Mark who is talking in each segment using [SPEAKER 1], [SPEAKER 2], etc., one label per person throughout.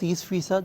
[SPEAKER 1] 30%,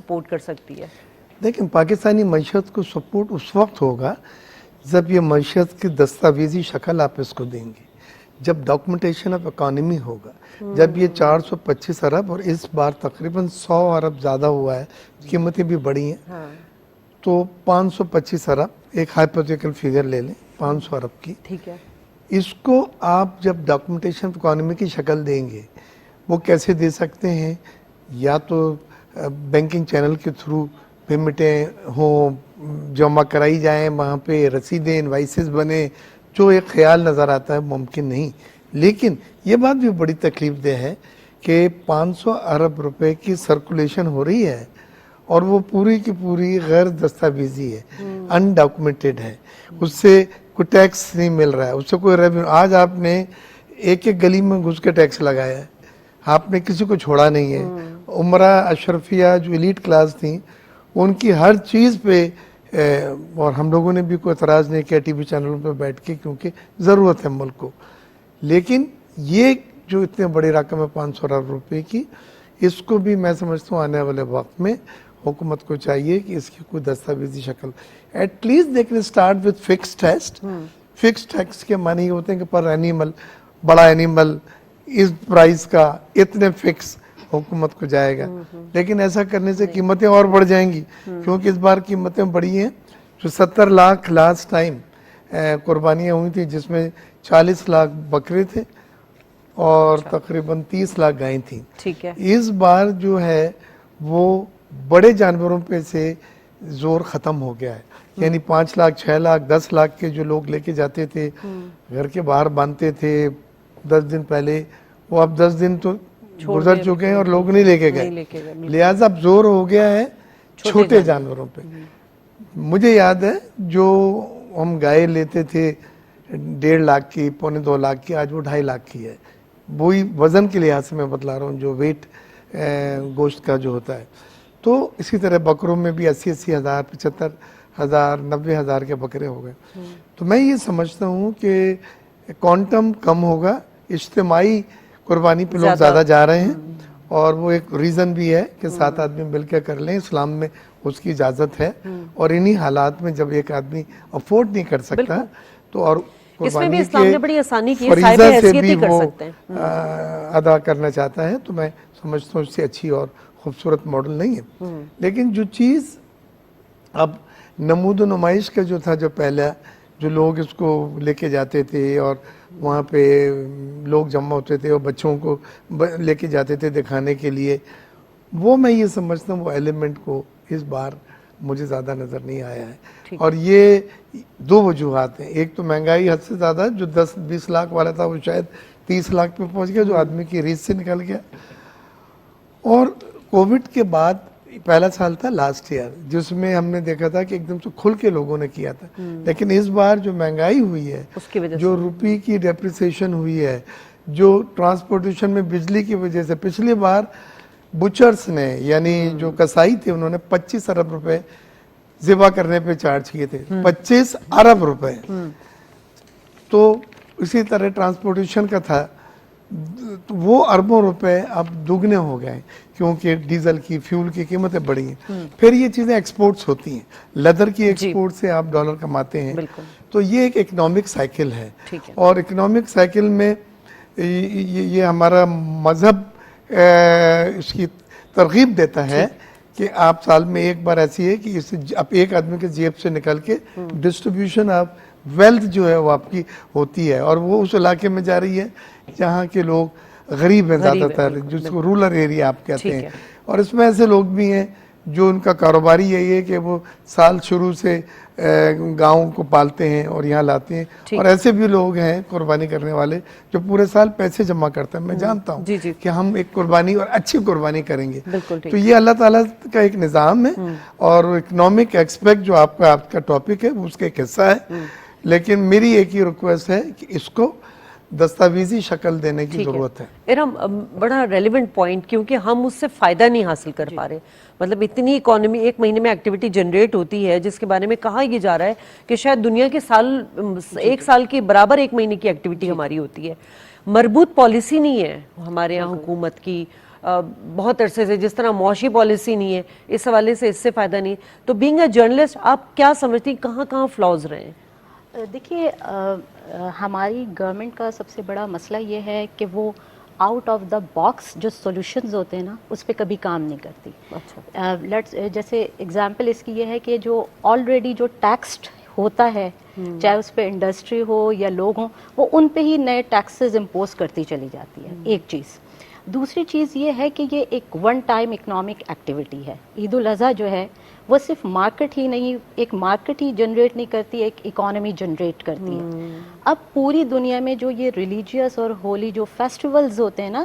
[SPEAKER 2] support کر سکتی ہے؟
[SPEAKER 3] دیکھیں پاکستانی معیشت کو سپورٹ اس وقت ہوگا جب یہ معیشت کی دستاویزی شکل آپ اس کو دیں گے، جب ڈاکومنٹیشن آف اکانومی ہوگا، جب یہ 425 ارب اور اس بار تقریباً 100 ارب زیادہ ہوا ہے، قیمتیں بھی بڑی ہیں، تو 525 ارب ایک ہائپوتھیکل فیگر لے لیں 500 ارب کی،
[SPEAKER 2] ٹھیک ہے،
[SPEAKER 3] اس کو آپ جب ڈاکومنٹیشن آف اکانومی کی شکل دیں گے، وہ کیسے دے سکتے ہیں؟ یا تو بینکنگ چینل کے تھرو پیمنٹیں ہوں، جمع کرائی جائیں، وہاں پہ رسیدیں انوائسز بنے، جو ایک خیال نظر آتا ہے ممکن نہیں، لیکن یہ بات بھی بڑی تکلیف دہ ہے کہ 500 ارب روپے کی سرکولیشن ہو رہی ہے اور وہ پوری کی پوری غیر دستاویزی ہے، ان ڈاکومنٹڈ ہے، اس سے کوئی ٹیکس نہیں مل رہا ہے، اس سے کوئی ریونیو. آج آپ نے ایک ایک گلی میں گھس کے ٹیکس لگایا ہے، آپ نے کسی کو چھوڑا نہیں ہے. عمرہ اشرفیہ جو ایلیٹ کلاس تھیں ان کی ہر چیز پہ اور ہم لوگوں نے بھی کوئی اعتراض نہیں کیا ٹی وی چینلوں پہ بیٹھ کے، کیونکہ ضرورت ہے ملک کو. لیکن یہ جو اتنے بڑی رقم ہے 500 ارب روپے کی، اس کو بھی میں سمجھتا ہوں آنے والے وقت میں حکومت کو چاہیے کہ اس کی کوئی دستاویزی شکل، at least they can start with fix tax. Fix tax کے معنی یہ ہوتے ہیں کہ پر اینیمل، بڑا اینیمل اس پرائز کا اتنے فکس حکومت کو جائے گا. لیکن ایسا کرنے سے قیمتیں اور بڑھ جائیں گی، کیونکہ اس بار قیمتیں بڑھی ہیں. جو 70 لاکھ لاسٹ ٹائم قربانیاں ہوئی تھیں، جس میں 40 لاکھ بکرے تھے اور تقریباً 30 لاکھ گائیں تھیں.
[SPEAKER 2] ٹھیک ہے،
[SPEAKER 3] اس بار جو ہے وہ بڑے جانوروں پہ سے زور ختم ہو گیا ہے. یعنی 5 لاکھ 6 لاکھ 10 لاکھ کے جو لوگ لے کے جاتے تھے، گھر کے باہر باندھتے تھے 10 دن پہلے، وہ اب 10 دن تو گزر چکے ہیں اور لوگ نہیں لے کے گئے. لہٰذا اب زور ہو گیا ہے چھوٹے جانوروں پہ. مجھے یاد ہے جو ہم گائے لیتے تھے 1.5 لاکھ کی، 1.25 لاکھ کی، آج وہ 2.5 لاکھ کی ہے. وہی وزن کے لحاظ سے میں بتلا رہا ہوں، جو ویٹ گوشت کا جو ہوتا ہے. تو اسی طرح بکروں میں بھی 80 ہزار 75 ہزار 90 ہزار کے بکرے ہو گئے. تو میں یہ سمجھتا ہوں کہ کوانٹم کم ہوگا، اجتماعی قربانی پہ لوگ زیادہ جا رہے ہیں، اور وہ ایک ریزن بھی ہے کہ 7 آدمی مل کے کر لیں، اسلام میں اس کی اجازت ہے. اور انہی حالات میں جب ایک آدمی افورڈ نہیں کر سکتا تو اور
[SPEAKER 2] اس میں بھی
[SPEAKER 3] قربانی
[SPEAKER 2] اسلام نے
[SPEAKER 3] کے
[SPEAKER 2] بڑی آسانی کی ہے، صاحب
[SPEAKER 3] فریضہ سے
[SPEAKER 2] حیثیت
[SPEAKER 3] بھی
[SPEAKER 2] ہی کر
[SPEAKER 3] وہ
[SPEAKER 2] سکتے ہیں.
[SPEAKER 3] ادا کرنا چاہتا ہے، تو میں سمجھتا ہوں اس سے اچھی اور خوبصورت ماڈل نہیں ہے. لیکن جو چیز اب نمود و نمائش کا جو تھا، جو پہلا جو لوگ اس کو لے کے جاتے تھے اور وہاں پہ لوگ جمع ہوتے تھے اور بچوں کو لے کے جاتے تھے دکھانے کے لیے، وہ میں یہ سمجھتا ہوں وہ ایلیمنٹ کو اس بار مجھے زیادہ نظر نہیں آیا ہے. اور یہ 2 وجوہات ہیں. ایک تو مہنگائی حد سے زیادہ، جو 10-20 لاکھ والا تھا وہ شاید 30 لاکھ پہ پہنچ گیا، جو آدمی کی ریس سے نکل گیا. اور کووڈ کے بعد پہلا سال تھا لاسٹ ایئر، جس میں ہم نے دیکھا تھا کہ ایک دم سے کھل کے لوگوں نے کیا تھا. لیکن اس بار جو مہنگائی ہوئی ہے، جو روپی کی ڈیپریسیشن ہوئی ہے، جو ٹرانسپورٹیشن میں بجلی کی وجہ سے، پچھلی بار بچرز نے یعنی جو کسائی تھے انہوں نے 25 ارب روپے ذبح کرنے پہ چارج کیے تھے، 25 ارب روپے. تو اسی طرح ٹرانسپورٹیشن کا تھا، تو وہ اربوں روپے اب دگنے ہو گئے کیونکہ ڈیزل کی، فیول کی قیمتیں بڑھی ہیں. پھر یہ چیزیں ایکسپورٹس ہوتی ہیں، لیدر کی ایکسپورٹ سے آپ ڈالر کماتے ہیں. تو یہ ایک اکنامک سائیکل ہے، اور اکنامک سائیکل میں یہ ہمارا مذہب اس کی ترغیب دیتا ہے کہ آپ سال میں ایک بار ایسی ہے کہ اس ایک آدمی کے جیب سے نکل کے ڈسٹریبیوشن آف ویلتھ جو ہے وہ آپ کی ہوتی ہے، اور وہ اس علاقے میں جا رہی ہے جہاں کے لوگ غریب ہیں زیادہ تر، جس کو رورل ایریا آپ کہتے ہیں. اور اس میں ایسے لوگ بھی ہیں جو ان کا کاروباری یہی ہے کہ وہ سال شروع سے گاؤں کو پالتے ہیں اور یہاں لاتے ہیں. اور ایسے بھی لوگ ہیں قربانی کرنے والے جو پورے سال پیسے جمع کرتے ہیں. میں جانتا ہوں کہ ہم ایک قربانی اور اچھی قربانی کریں گے. تو یہ اللہ تعالیٰ کا ایک نظام ہے، اور اکنامک ایکسپیکٹ جو آپ کا ٹاپک ہے وہ اس کا ایک حصہ ہے. لیکن میری ایک ہی ریکویسٹ ہے کہ اس کو دستاویزی شکل دینے کی ضرورت ہے.
[SPEAKER 2] ارم بڑا ریلیونٹ پوائنٹ، کیونکہ ہم اس سے فائدہ نہیں حاصل کر پا رہے. مطلب اتنی اکانومی ایک مہینے میں ایکٹیویٹی جنریٹ ہوتی ہے جس کے بارے میں کہا یہ جا رہا ہے کہ شاید دنیا کے ایک سال کے برابر ایک مہینے کی ایکٹیویٹی ہماری ہوتی ہے. مربوط پالیسی نہیں ہے ہمارے یہاں حکومت کی بہت عرصے سے، جس طرح معاشی پالیسی نہیں ہے اس حوالے سے، اس سے فائدہ نہیں ہے. تو بینگ اے جرنلسٹ آپ کیا سمجھتی ہیں کہاں کہاں فلاز رہے ہیں؟
[SPEAKER 4] دیکھیے ہماری گورنمنٹ کا سب سے بڑا مسئلہ یہ ہے کہ وہ آؤٹ آف دا باکس جو سولوشنز ہوتے ہیں نا اس پہ کبھی کام نہیں کرتی.
[SPEAKER 2] اچھا.
[SPEAKER 4] جیسے اگزامپل اس کی یہ ہے کہ جو آلریڈی جو ٹیکسڈ ہوتا ہے چاہے اس پہ انڈسٹری ہو یا لوگ ہوں، وہ ان پہ ہی نئے ٹیکسز امپوز کرتی چلی جاتی ہے. ایک چیز. دوسری چیز یہ ہے کہ یہ ایک ون ٹائم اکنامک ایکٹیویٹی ہے. عید الاضحیٰ جو ہے وہ صرف مارکیٹ ہی نہیں، ایک مارکیٹ ہی جنریٹ نہیں کرتی، ایک اکانومی جنریٹ کرتی ہے. اب پوری دنیا میں جو یہ ریلیجیس اور ہولی جو فیسٹیولز ہوتے ہیں نا،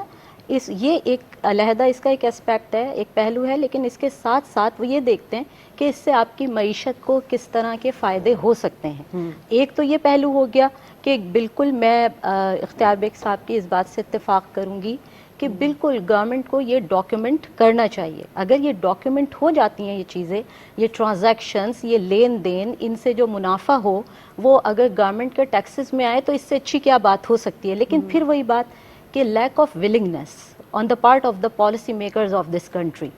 [SPEAKER 4] یہ ایک علیحدہ اس کا ایک اسپیکٹ ہے، ایک پہلو ہے، لیکن اس کے ساتھ ساتھ وہ یہ دیکھتے ہیں کہ اس سے آپ کی معیشت کو کس طرح کے فائدے ہو سکتے ہیں. ایک تو یہ پہلو ہو گیا کہ بالکل میں اختیار بیگ صاحب کی اس بات سے اتفاق کروں گی کہ بالکل گورنمنٹ کو یہ ڈاکیومنٹ کرنا چاہیے. اگر یہ ڈاکیومنٹ ہو جاتی ہیں یہ چیزیں، یہ ٹرانزیکشنز، یہ لین دین، ان سے جو منافع ہو وہ اگر گورنمنٹ کے ٹیکسز میں آئے تو اس سے اچھی کیا بات ہو سکتی ہے. لیکن پھر وہی بات کہ lack of willingness on the part of the policy makers of this country,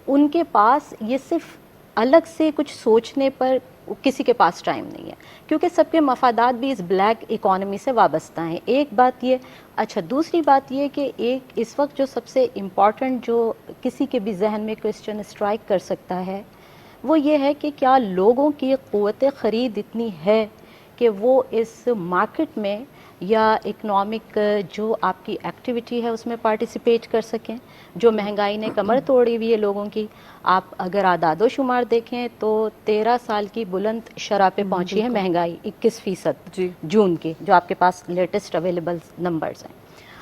[SPEAKER 4] ان کے پاس یہ صرف الگ سے کچھ سوچنے پر کسی کے پاس ٹائم نہیں ہے، کیونکہ سب کے مفادات بھی اس بلیک اکانومی سے وابستہ ہیں. ایک بات یہ. اچھا، دوسری بات یہ کہ ایک اس وقت جو سب سے امپورٹنٹ جو کسی کے بھی ذہن میں کوسچن اسٹرائک کر سکتا ہے وہ یہ ہے کہ کیا لوگوں کی قوت خرید اتنی ہے کہ وہ اس مارکیٹ میں یا اکنامک جو آپ کی ایکٹیویٹی ہے اس میں پارٹیسپیٹ کر سکیں. جو مہنگائی نے کمر توڑی ہوئی ہے لوگوں کی، آپ اگر اعداد و شمار دیکھیں تو 13 سال کی بلند شرح پہ پہنچی ہے مہنگائی، 21% جون کی، جو آپ کے پاس لیٹسٹ اویلیبل نمبرز ہیں.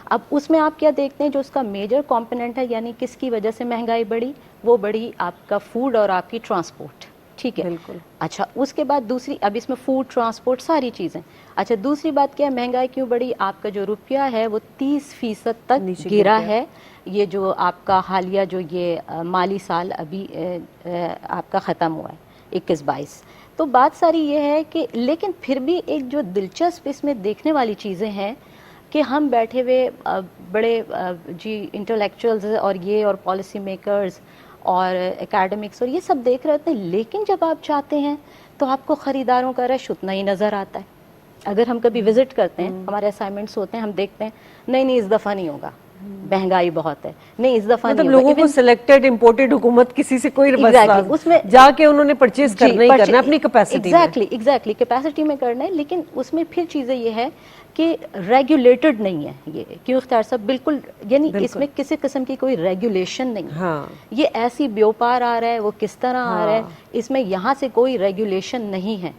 [SPEAKER 4] اب اس میں آپ کیا دیکھتے ہیں جو اس کا میجر کمپوننٹ ہے، یعنی کس کی وجہ سے مہنگائی بڑھی، وہ بڑھی آپ کا فوڈ اور آپ کی ٹرانسپورٹ. ٹھیک ہے،
[SPEAKER 2] بالکل.
[SPEAKER 4] اچھا، اس کے بعد دوسری، اب اس میں فوڈ، ٹرانسپورٹ، ساری چیزیں. اچھا، دوسری بات کیا ہے، مہنگائی کیوں بڑھی؟ آپ کا جو روپیہ ہے وہ 30% تک گرا ہے. یہ جو آپ کا حالیہ جو یہ مالی سال ابھی آپ کا ختم ہوا ہے 21-22. تو بات ساری یہ ہے کہ لیکن پھر بھی ایک جو دلچسپ اس میں دیکھنے والی چیزیں ہیں کہ ہم بیٹھے ہوئے بڑے انٹلیکچوئلز اور یہ اور پالیسی میکرز اور اکیڈمکس اور یہ سب دیکھ رہے ہوتے ہیں، لیکن جب آپ چاہتے ہیں تو آپ کو خریداروں کا رش اتنا ہی نظر آتا ہے. اگر ہم کبھی وزٹ کرتے ہیں، ہمارے اسائنمنٹس ہوتے ہیں، ہم دیکھتے ہیں نہیں اس دفعہ نہیں ہوگا، مہنگائی بہت ہے، نہیں اس دفعہ
[SPEAKER 2] مطلب
[SPEAKER 4] نہیں ہوگا.
[SPEAKER 2] لوگوں کو سلیکٹڈ امپورٹڈ حکومت کسی سے کوئی
[SPEAKER 4] اس میں
[SPEAKER 2] جا کے انہوں نے پرچیز کرنا ہی کرنا اپنی کیپیسٹی میں.
[SPEAKER 4] ایگزیکٹلی کیپیسٹی میں کرنا ہے. لیکن اس میں پھر چیزیں یہ ہے کہ ریگولیٹڈ نہیں ہے یہ. کیوں اختیار صاحب؟ بالکل، یعنی اس میں کسی قسم کی کوئی ریگولیشن نہیں ہے.
[SPEAKER 2] ہاں،
[SPEAKER 4] یہ ایسی بیوپار آ رہا ہے، وہ کس طرح آ رہا ہے، اس میں یہاں سے کوئی ریگولیشن نہیں ہے.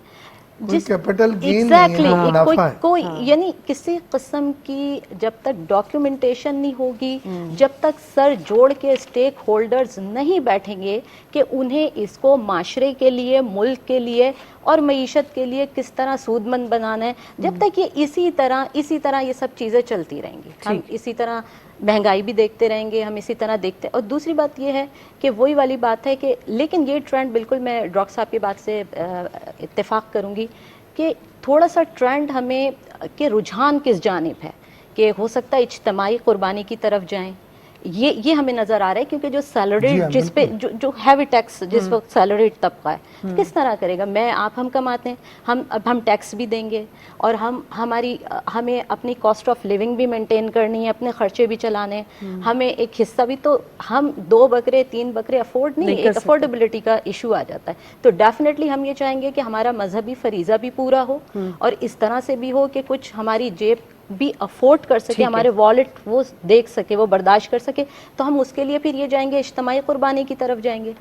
[SPEAKER 3] کیپٹل گین نہیں ہے، منافع ہے.
[SPEAKER 4] کوئی یعنی کسی قسم کی جب تک ڈاکیومنٹیشن نہیں ہوگی، جب تک سر جوڑ کے اسٹیک ہولڈرز نہیں بیٹھیں گے کہ انہیں اس کو معاشرے کے لیے، ملک کے لیے اور معیشت کے لیے کس طرح سود مند بنانا ہے، جب تک یہ اسی طرح یہ سب چیزیں چلتی رہیں گی. ہم اسی طرح مہنگائی بھی دیکھتے رہیں گے، ہم اسی طرح دیکھتے. اور دوسری بات یہ ہے کہ وہی والی بات ہے کہ لیکن یہ ٹرینڈ بالکل میں ڈاکٹر صاحب کی بات سے اتفاق کروں گی کہ تھوڑا سا ٹرینڈ ہمیں کہ رجحان کس جانب ہے، کہ ہو سکتا ہے اجتماعی قربانی کی طرف جائیں. یہ ہمیں نظر آ رہا ہے کیونکہ جو سیلریڈ جس پہ جو ہیوی ٹیکس جس وقت سیلریڈ طبقہ ہے کس طرح کرے گا؟ ہم کماتے ہیں، ہم ٹیکس بھی دیں گے اور ہمیں اپنی کاسٹ آف لیونگ بھی مینٹین کرنی ہے، اپنے خرچے بھی چلانے ہیں، ہمیں ایک حصہ بھی. تو ہم 2 بکرے 3 بکرے افورڈ نہیں، ایک افورڈیبلٹی کا ایشو آ جاتا ہے. تو ڈیفینیٹلی ہم یہ چاہیں گے کہ ہمارا مذہبی فریضہ بھی پورا ہو اور اس طرح سے بھی ہو کہ کچھ ہماری جیب بھی افورڈ کر سکے، ہمارے والیٹ وہ دیکھ سکے، وہ برداشت کر سکے. تو ہم اس کے لیے پھر یہ جائیں گے، اجتماعی قربانی کی طرف جائیں گے.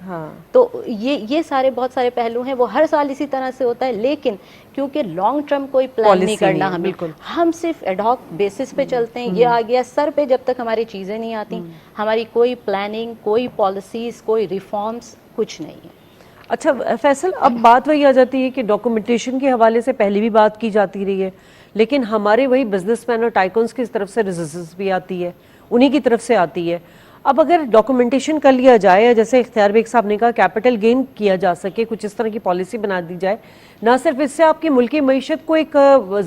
[SPEAKER 4] تو یہ سارے بہت سارے پہلو ہیں، وہ ہر سال اسی طرح سے ہوتا ہے. لیکن کیونکہ لانگ ٹرم کوئی پلان نہیں کرنا ہم صرف ایڈ ہاک بیسس پہ چلتے ہیں. یہ آ گیا سر پہ، جب تک ہماری چیزیں نہیں آتی ہماری کوئی پلاننگ، کوئی پالیسیز، کوئی ریفارمز کچھ نہیں ہے.
[SPEAKER 2] اچھا فیصل، اب بات وہی آ جاتی ہے کہ ڈاکومنٹیشن کے حوالے سے پہلے بھی بات کی جاتی رہی ہے، لیکن ہمارے وہی بزنس مین اور ٹائکونز کی طرف سے ریزسٹنس بھی آتی ہے، انہی کی طرف سے آتی ہے. اب اگر ڈاکومنٹیشن کر لیا جائے یا جیسے اختیار بیگ صاحب نے کہا کیپٹل گین کیا جا سکے, کچھ اس طرح کی پالیسی بنا دی جائے, نہ صرف اس سے آپ کی ملکی معیشت کو ایک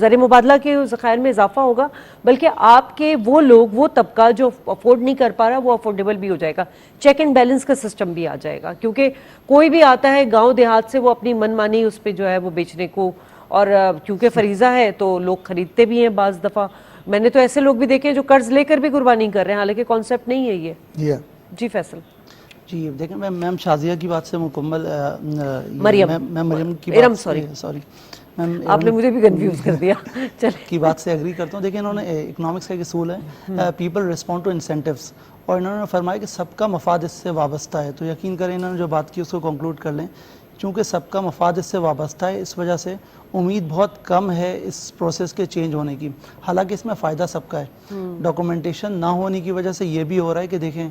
[SPEAKER 2] زر مبادلہ کے ذخائر میں اضافہ ہوگا بلکہ آپ کے وہ لوگ, وہ طبقہ جو افورڈ نہیں کر پا رہا وہ افورڈیبل بھی ہو جائے گا, چیک اینڈ بیلنس کا سسٹم بھی آ جائے گا, کیونکہ کوئی بھی آتا ہے گاؤں دیہات سے وہ اپنی من مانی اس پہ جو ہے وہ بیچنے کو, اور کیونکہ فریضہ ہے تو لوگ خریدتے بھی ہیں بعض دفعہ. میں نے تو ایسے لوگ بھی دیکھے ہیں جو قرض لے کر بھی قربانی کر رہے ہیں, حالانکہ کانسیپٹ نہیں ہے یہ. جی فیصل.
[SPEAKER 1] جی دیکھیں میں میم شازیہ کی بات سے مکمل,
[SPEAKER 2] مریم
[SPEAKER 1] کی
[SPEAKER 2] ارم,
[SPEAKER 1] سوری میم
[SPEAKER 2] آپ نے مجھے بھی کنفیوز کر دیا
[SPEAKER 1] کی بات سے ایگری کرتا ہوں. دیکھیں انہوں نے اکنامکس کا ایک اصول ہے پیپل ریسپونڈ ٹو انسینٹیوز, اور انہوں نے فرمایا کہ سب کا مفاد اس سے وابستہ ہے. تو یقین کریں انہوں نے جو بات کی اس کو کنکلوڈ کر لیں, چونکہ سب کا مفاد اس سے وابستہ ہے اس وجہ سے امید بہت کم ہے اس پروسیس کے چینج ہونے کی, حالانکہ اس میں فائدہ سب کا ہے. ڈاکومنٹیشن نہ ہونے کی وجہ سے یہ بھی ہو رہا ہے کہ دیکھیں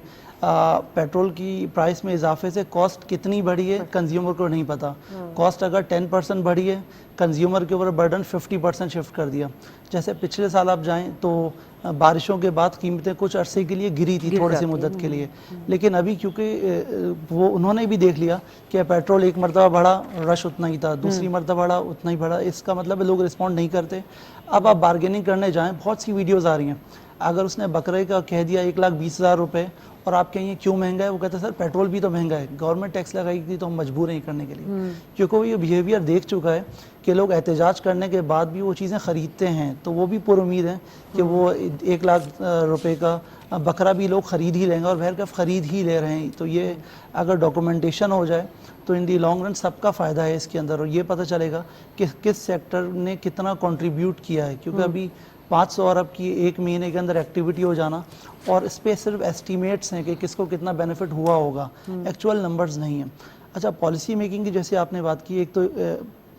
[SPEAKER 1] پیٹرول کی پرائس میں اضافے سے کاسٹ کتنی بڑھی ہے کنزیومر کو نہیں پتا. کاسٹ اگر 10% بڑھی ہے, کنزیومر کے اوپر برڈن 50% شفٹ کر دیا. جیسے پچھلے سال آپ جائیں تو بارشوں کے بعد قیمتیں کچھ عرصے کے لیے گری تھی تھوڑی سی مدت کے لیے, لیکن ابھی کیونکہ وہ انہوں نے بھی دیکھ لیا کہ پیٹرول ایک مرتبہ بڑھا رش اتنا ہی تھا, دوسری مرتبہ بڑھا اتنا ہی بڑھا, اس کا مطلب لوگ رسپونڈ نہیں کرتے. اب آپ بارگیننگ کرنے جائیں, بہت سی ویڈیوز آ رہی ہیں, اگر اس نے بکرے کا کہہ دیا 1,20,000 روپے اور آپ کہیں کیوں مہنگا ہے, وہ کہتے ہیں سر پیٹرول بھی تو مہنگا ہے, گورنمنٹ ٹیکس لگائی تھی تو ہم مجبور ہیں کرنے کے لیے, کیونکہ وہ یہ بیہیویئر دیکھ چکا ہے کہ لوگ احتجاج کرنے کے بعد بھی وہ چیزیں خریدتے ہیں, تو وہ بھی پر امید ہے کہ وہ 1,00,000 روپے کا بکرا بھی لوگ خرید ہی لیں گے, اور بہرکیف خرید ہی لے رہے ہیں. تو یہ اگر ڈاکومنٹیشن ہو جائے تو ان دی لانگ رن سب کا فائدہ ہے اس کے اندر, اور یہ پتہ چلے گا کہ کس سیکٹر نے کتنا کنٹریبیوٹ کیا ہے. کیونکہ ابھی 500 ارب کی ایک مہینے کے اندر ایکٹیویٹی ہو جانا, اور اس پہ صرف ایسٹیمیٹس ہیں کہ کس کو کتنا بینیفٹ ہوا ہوگا, ایکچوئل نمبرز نہیں ہیں. اچھا پالیسی میکنگ کی جیسے آپ نے بات کی, ایک تو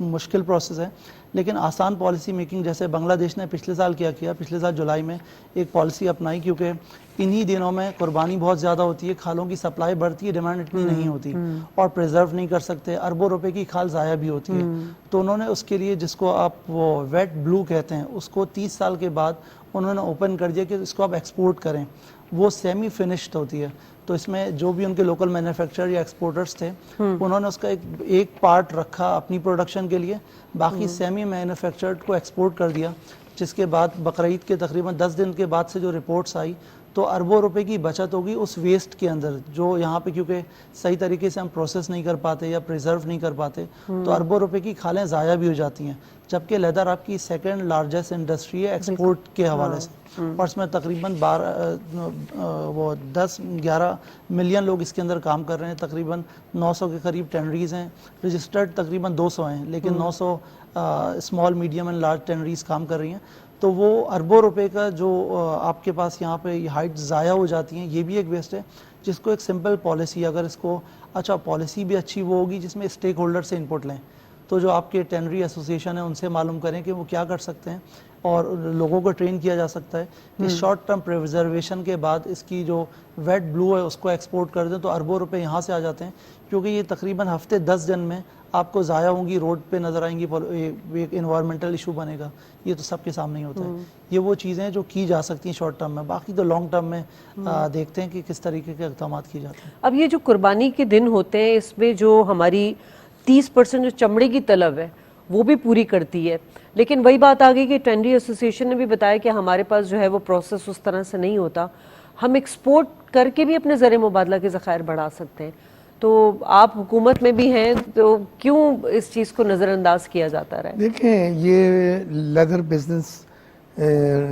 [SPEAKER 1] مشکل پروسیس ہے لیکن آسان پالیسی میکنگ, جیسے بنگلہ دیش نے پچھلے سال کیا پچھلے سال جولائی میں ایک پالیسی اپنائی, کیونکہ انہی دنوں میں قربانی بہت زیادہ ہوتی ہے, کھالوں کی سپلائی بڑھتی ہے, ڈیمانڈ اتنی نہیں ہوتی, اور پریزرو نہیں کر سکتے, اربوں روپے کی کھال ضائع بھی ہوتی ہے. تو انہوں نے اس کے لیے جس کو آپ وہ ویٹ بلو کہتے ہیں, اس کو 30 سال کے بعد انہوں نے اوپن کر دیا کہ اس کو آپ ایکسپورٹ کریں. وہ سیمی فنشڈ ہوتی ہے, تو اس میں جو بھی ان کے لوکل مینوفیکچرر یا ایکسپورٹرز تھے انہوں نے اس کا ایک پارٹ رکھا اپنی پروڈکشن کے لیے, باقی سیمی مینوفیکچرڈ کو ایکسپورٹ کر دیا. جس کے بعد بقرعید کے تقریباً 10 دن کے بعد سے جو رپورٹس آئی تو اربوں روپے کی بچت ہوگی اس ویسٹ کے اندر, جو یہاں پہ کیونکہ صحیح طریقے سے ہم پروسیس نہیں کر پاتے یا پریزرو نہیں کر پاتے, تو اربوں روپے کی کھالیں ضائع بھی ہو جاتی ہیں. جبکہ لیدر آپ کی سیکنڈ لارجسٹ انڈسٹری ہے ایکسپورٹ کے حوالے سے, اور اس میں تقریباً 10-11 ملین لوگ اس کے اندر کام کر رہے ہیں, تقریباً 900 کے قریب ٹینریز ہیں, رجسٹرڈ تقریباً 200 ہیں, لیکن 900 small medium and large tanneries کام کر رہی ہیں. تو وہ اربوں روپے کا جو آپ کے پاس یہاں پہ ہائٹ ضائع ہو جاتی ہیں, یہ بھی ایک ویسٹ ہے, جس کو ایک سمپل پالیسی, اگر اس کو اچھا پالیسی بھی اچھی وہ ہوگی جس میں اسٹیک ہولڈر سے انپٹ لیں, تو جو آپ کے ٹینری ایسوسیشن ہیں ان سے معلوم کریں کہ وہ کیا کر سکتے ہیں, اور لوگوں کو ٹرین کیا جا سکتا ہے کہ شارٹ ٹرم پریزرویشن کے بعد اس کی جو ویٹ بلو ہے اس کو ایکسپورٹ کر دیں, تو اربوں روپے یہاں سے آ جاتے ہیں. کیونکہ یہ تقریباً ہفتے 10 دن میں آپ کو ضائع ہوں گی, روڈ پہ نظر آئیں گی, ایک انوائرمنٹل ایشو بنے گا. یہ تو سب کے سامنے ہی ہوتا ہے. یہ وہ چیزیں ہیں جو کی جا سکتی ہیں شارٹ ٹرم میں, باقی تو لانگ ٹرم میں دیکھتے ہیں کہ کس طریقے کے اقدامات کیے جاتے ہیں.
[SPEAKER 2] اب یہ جو قربانی کے دن ہوتے ہیں, اس میں جو ہماری 30% جو چمڑے کی طلب ہے وہ بھی پوری کرتی ہے, لیکن وہی بات آ گئی کہ ٹینری ایسوسیشن نے بھی بتایا کہ ہمارے پاس جو ہے وہ پروسیس اس طرح سے نہیں ہوتا, ہم ایکسپورٹ کر کے بھی اپنے زر مبادلہ کے ذخائر بڑھا سکتے ہیں. تو آپ حکومت میں بھی ہیں, تو کیوں اس چیز کو نظر انداز کیا جاتا رہا ہے؟
[SPEAKER 3] دیکھیں یہ لیدر بزنس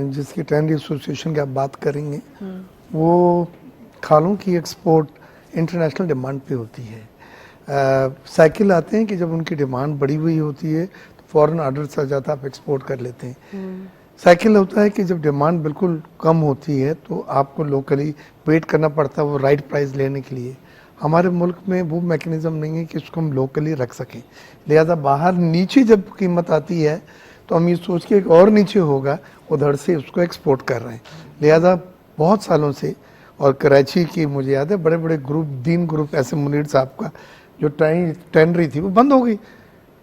[SPEAKER 3] جس کی ٹینری ایسوسیشن کی آپ بات کریں گے, وہ کھالوں کی ایکسپورٹ انٹرنیشنل ڈیمانڈ پہ ہوتی ہے. سائیکل آتے ہیں کہ جب ان کی ڈیمانڈ بڑی ہوئی ہوتی ہے تو فوراً آرڈر آ جاتا ہے, آپ ایکسپورٹ کر لیتے ہیں. سائیکل ہوتا ہے کہ جب ڈیمانڈ بالکل کم ہوتی ہے تو آپ کو لوکلی ویٹ کرنا پڑتا ہے وہ رائٹ پرائز لینے کے لیے. ہمارے ملک میں وہ میکنزم نہیں ہے کہ اس کو ہم لوکلی رکھ سکیں, لہذا باہر نیچے جب قیمت آتی ہے تو ہم یہ سوچ کے ایک اور نیچے ہوگا ادھر سے اس کو ایکسپورٹ کر رہے ہیں. لہذا بہت سالوں سے, اور کراچی کی مجھے یاد ہے بڑے بڑے گروپ, دین گروپ ایسے منیر صاحب کا جو ٹینری تھی وہ بند ہو گئی,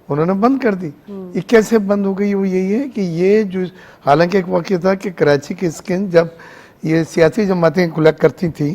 [SPEAKER 3] انہوں نے بند کر دی. یہ کیسے بند ہو گئی؟ وہ یہی ہے کہ یہ جو حالانکہ ایک واقعہ تھا کہ کراچی کی اسکن جب یہ سیاسی جماعتیں کلیکٹ کرتی تھیں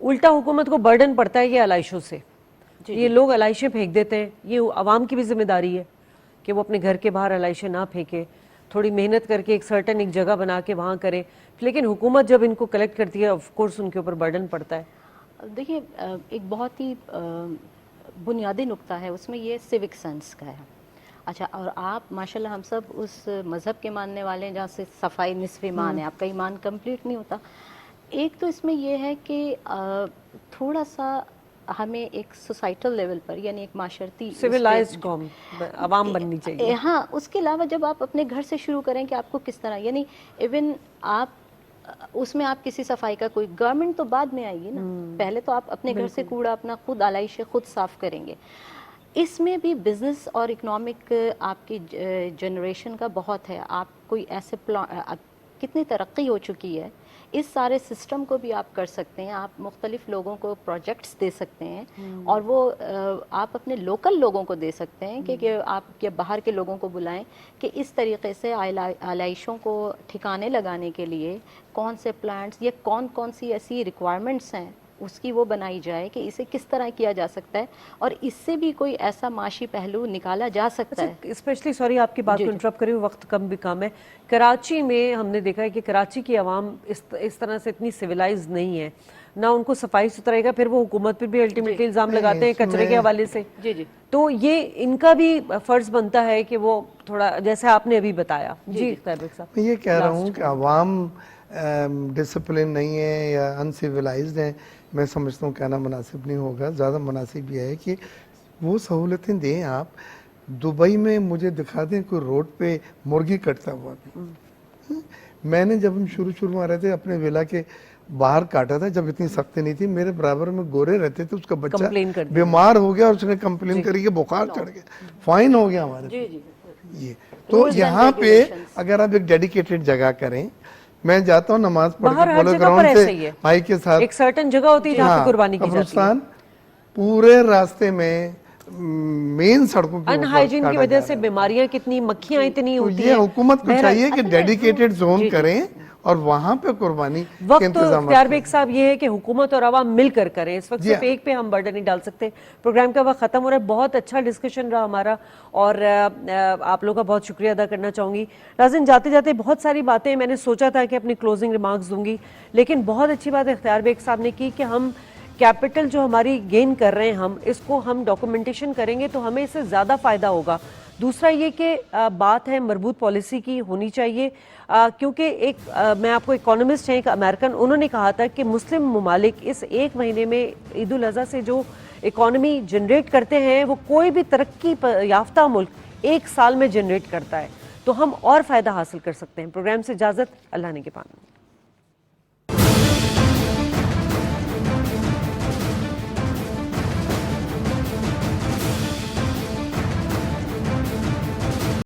[SPEAKER 2] الٹا حکومت کو برڈن پڑتا ہے یہ علائشوں سے. یہ لوگ علائشیں پھینک دیتے ہیں, یہ عوام کی بھی ذمہ داری ہے کہ وہ اپنے گھر کے باہر علائشیں نہ پھینکے, تھوڑی محنت کر کے ایک سرٹن ایک جگہ بنا کے وہاں کرے. لیکن حکومت جب ان کو کلیکٹ کرتی ہے آف کورس ان کے اوپر برڈن پڑتا ہے.
[SPEAKER 4] دیکھیے ایک بہت ہی بنیادی نقطہ ہے اس میں, یہ سیوک سینس کا ہے. اچھا, اور آپ ماشاءاللہ ہم سب اس مذہب کے ماننے والے ہیں جہاں سے صفائی نصف ایمان ہے, آپ کا ایمان کمپلیٹ نہیں ہوتا. ایک تو اس میں یہ ہے کہ تھوڑا سا ہمیں ایک سوسائٹل لیول پر, یعنی ایک معاشرتی
[SPEAKER 2] سویلائزڈ قوم عوام بننی چاہیے.
[SPEAKER 4] ہاں, اس کے علاوہ جب آپ اپنے گھر سے شروع کریں کہ آپ کو کس طرح, یعنی ایون آپ اس میں آپ کسی صفائی کا کوئی, گورنمنٹ تو بعد میں آئے گی نا, پہلے تو آپ اپنے گھر سے کوڑا اپنا خود علائشیں خود صاف کریں گے. اس میں بھی بزنس اور اکنامک آپ کی جنریشن کا بہت ہے. آپ کوئی ایسے کتنی ترقی ہو چکی ہے, اس سارے سسٹم کو بھی آپ کر سکتے ہیں. آپ مختلف لوگوں کو پروجیکٹس دے سکتے ہیں, اور وہ آپ اپنے لوکل لوگوں کو دے سکتے ہیں کہ آپ یا باہر کے لوگوں کو بلائیں کہ اس طریقے سے علائشوں کو ٹھکانے لگانے کے لیے کون سے پلانٹس یا کون سی ایسی ریکوائرمنٹس ہیں اس کی وہ بنائی جائے کہ اسے کس طرح کیا جا سکتا ہے, اور اس سے بھی کوئی ایسا معاشی پہلو نکالا جا سکتا ہے.
[SPEAKER 2] اسپیشلی سوری آپ کی بات کو انٹرپٹ کری, وقت کم بھی کم ہے. کراچی میں ہم نے دیکھا ہے کہ کراچی کی عوام اس طرح سے اتنی سویلائز نہیں ہے, نہ ان کو صفائی ستھرائی کا, پھر وہ حکومت پہ بھی الٹیمیٹلی الزام لگاتے ہیں کچرے کے حوالے سے. تو یہ ان کا بھی فرض بنتا ہے کہ وہ تھوڑا, جیسے آپ نے ابھی بتایا. جی طیبق صاحب.
[SPEAKER 3] میں یہ کہہ رہا ہوں کہ عوام ڈسپلن نہیں ہے یا انسیولائزڈ ہیں, میں سمجھتا ہوں کہنا مناسب نہیں ہوگا. زیادہ مناسب یہ ہے کہ وہ سہولتیں دیں. آپ دبئی میں مجھے دکھا دیں کوئی روڈ پہ مرغی کٹتا ہوا بھی. میں نے جب ہم شروع میں آ رہے تھے اپنے ولا کے باہر کاٹا تھا, جب اتنی سختی نہیں تھی, میرے برابر میں گورے رہتے تھے, اس کا بچہ بیمار ہو گیا اور اس نے کمپلین کری کہ بخار چڑھ گیا, فائن ہو گیا ہمارے. یہ تو یہاں پہ اگر آپ ایک ڈیڈیکیٹڈ جگہ کریں, میں جاتا ہوں نماز پڑھ کے پولو گراؤنڈ سے بھائی کے ساتھ,
[SPEAKER 2] ایک سرٹن جگہ ہوتی ہے جہاں پہ قربانی کی جاتی ہے.
[SPEAKER 3] پورے راستے میں مین سڑکوں کی
[SPEAKER 2] ان ہائیجین کی وجہ سے بیماریاں کتنی, مکھیاں اتنی ہوتی ہیں.
[SPEAKER 3] یہ حکومت کو چاہیے کہ ڈیڈیکیٹڈ زون کریں اور وہاں پہ قربانی کے
[SPEAKER 2] وقت
[SPEAKER 3] انتظامات.
[SPEAKER 2] اختیار بیگ صاحب یہ ہے کہ حکومت اور عوام مل کر کریں. اس وقت صرف ایک پہ ہم برڈن نہیں ڈال سکتے. پروگرام کا وقت ختم ہو رہا ہے. بہت اچھا ڈسکشن رہا ہمارا, اور آپ لوگوں کا بہت شکریہ ادا کرنا چاہوں گی. ناظرین, جاتے جاتے بہت ساری باتیں میں نے سوچا تھا کہ اپنی کلوزنگ ریمارکس دوں گی, لیکن بہت اچھی بات اختیار بیگ صاحب نے کی کہ ہم کیپٹل جو ہماری گین کر رہے ہیں, اس کو ہم ڈاکومنٹیشن کریں گے تو ہمیں اس سے زیادہ فائدہ ہوگا. دوسرا یہ کہ بات ہے مربوط پالیسی کی ہونی چاہیے, کیونکہ میں آپ کو اکانومسٹ ہیں ایک امریکن, انہوں نے کہا تھا کہ مسلم ممالک اس ایک مہینے میں عید الاضحیٰ سے جو اکانومی جنریٹ کرتے ہیں وہ کوئی بھی ترقی یافتہ ملک ایک سال میں جنریٹ کرتا ہے. تو ہم اور فائدہ حاصل کر سکتے ہیں. پروگرام سے اجازت, اللہ نے کے پاس.